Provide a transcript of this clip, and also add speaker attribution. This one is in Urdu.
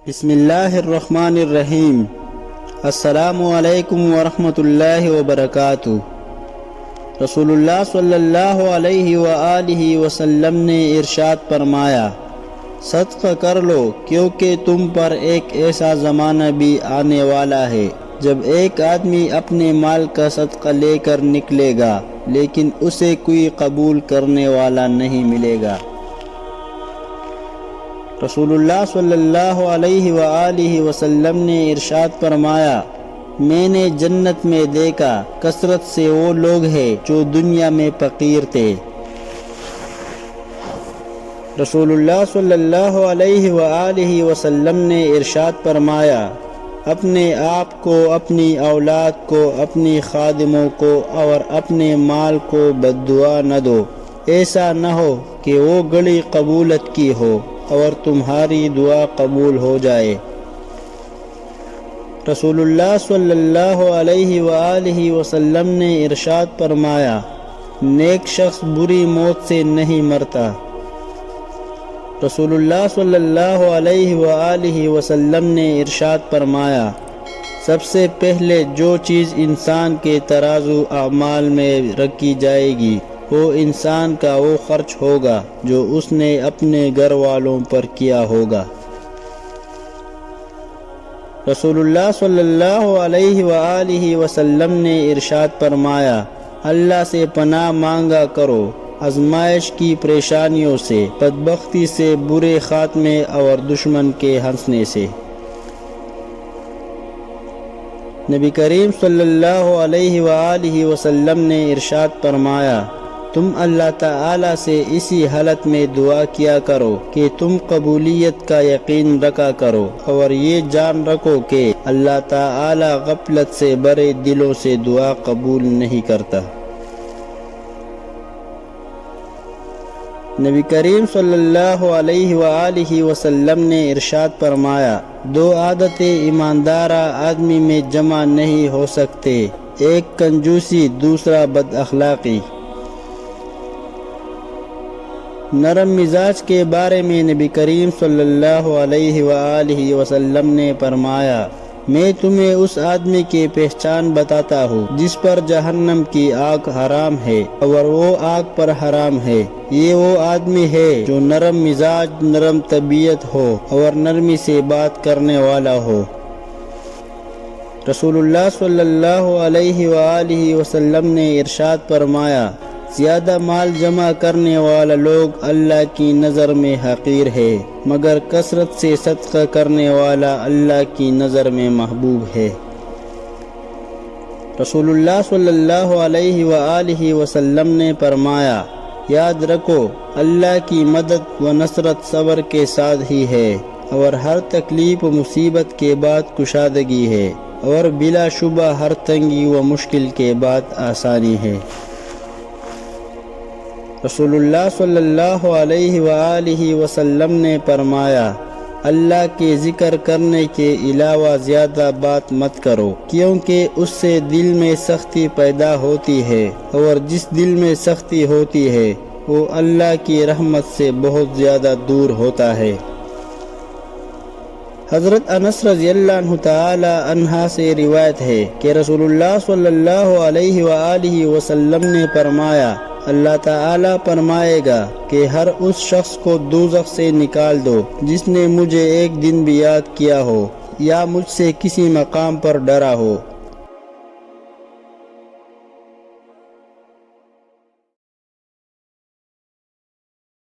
Speaker 1: بسم اللہ الرحمن الرحیم۔ السلام علیکم ورحمۃ اللہ وبرکاتہ۔ رسول اللہ صلی اللہ علیہ وآلہ وسلم نے ارشاد فرمایا، صدقہ کر لو کیونکہ تم پر ایک ایسا زمانہ بھی آنے والا ہے جب ایک آدمی اپنے مال کا صدقہ لے کر نکلے گا لیکن اسے کوئی قبول کرنے والا نہیں ملے گا۔ رسول اللہ صلی اللہ علیہ وآلہ وسلم نے ارشاد فرمایا، میں نے جنت میں دیکھا کثرت سے وہ لوگ ہیں جو دنیا میں فقیر تھے۔ رسول اللہ صلی اللہ علیہ وآلہ وسلم نے ارشاد فرمایا، اپنے آپ کو، اپنی اولاد کو، اپنی خادموں کو اور اپنے مال کو بد دعا نہ دو، ایسا نہ ہو کہ وہ گھڑی قبولیت کی ہو اور تمہاری دعا قبول ہو جائے۔ رسول اللہ صلی اللہ علیہ وآلہ وسلم نے ارشاد فرمایا، نیک شخص بری موت سے نہیں مرتا۔ رسول اللہ صلی اللہ علیہ وآلہ وسلم نے ارشاد فرمایا، سب سے پہلے جو چیز انسان کے ترازو اعمال میں رکھی جائے گی وہ انسان کا وہ خرچ ہوگا جو اس نے اپنے گھر والوں پر کیا ہوگا۔ رسول اللہ صلی اللہ علیہ وآلہ وسلم نے ارشاد فرمایا، اللہ سے پناہ مانگا کرو آزمائش کی پریشانیوں سے، بدبختی سے، برے خاتمے اور دشمن کے ہنسنے سے۔ نبی کریم صلی اللہ علیہ وآلہ وسلم نے ارشاد فرمایا، تم اللہ تعالی سے اسی حالت میں دعا کیا کرو کہ تم قبولیت کا یقین رکھا کرو اور یہ جان رکھو کہ اللہ تعالی غفلت سے بھرے دلوں سے دعا قبول نہیں کرتا۔ نبی کریم صلی اللہ علیہ وآلہ وسلم نے ارشاد فرمایا، دو عادتیں ایماندارہ آدمی میں جمع نہیں ہو سکتے، ایک کنجوسی، دوسرا بد اخلاقی۔ نرم مزاج کے بارے میں نبی کریم صلی اللہ علیہ وآلہ وسلم نے فرمایا، میں تمہیں اس آدمی کی پہچان بتاتا ہوں جس پر جہنم کی آگ حرام ہے اور وہ آگ پر حرام ہے۔ یہ وہ آدمی ہے جو نرم مزاج، نرم طبیعت ہو اور نرمی سے بات کرنے والا ہو۔ رسول اللہ صلی اللہ علیہ وآلہ وسلم نے ارشاد فرمایا، زیادہ مال جمع کرنے والا لوگ اللہ کی نظر میں حقیر ہے مگر کثرت سے صدقہ کرنے والا اللہ کی نظر میں محبوب ہے۔ رسول اللہ صلی اللہ علیہ وآلہ وسلم نے فرمایا، یاد رکھو اللہ کی مدد و نصرت صبر کے ساتھ ہی ہے اور ہر تکلیف و مصیبت کے بعد کشادگی ہے اور بلا شبہ ہر تنگی و مشکل کے بعد آسانی ہے۔ رسول اللہ صلی اللہ علیہ وآلہ وسلم نے فرمایا، اللہ کے ذکر کرنے کے علاوہ زیادہ بات مت کرو کیونکہ اس سے دل میں سختی پیدا ہوتی ہے اور جس دل میں سختی ہوتی ہے وہ اللہ کی رحمت سے بہت زیادہ دور ہوتا ہے۔ حضرت انس رضی اللہ عنہ تعالی عنہ سے روایت ہے کہ رسول اللہ صلی اللہ علیہ وآلہ وسلم نے فرمایا، اللہ تعالی فرمائے گا کہ ہر اس شخص کو دوزخ سے نکال دو جس نے مجھے ایک دن بھی یاد کیا ہو یا مجھ سے کسی مقام پر ڈرا ہو۔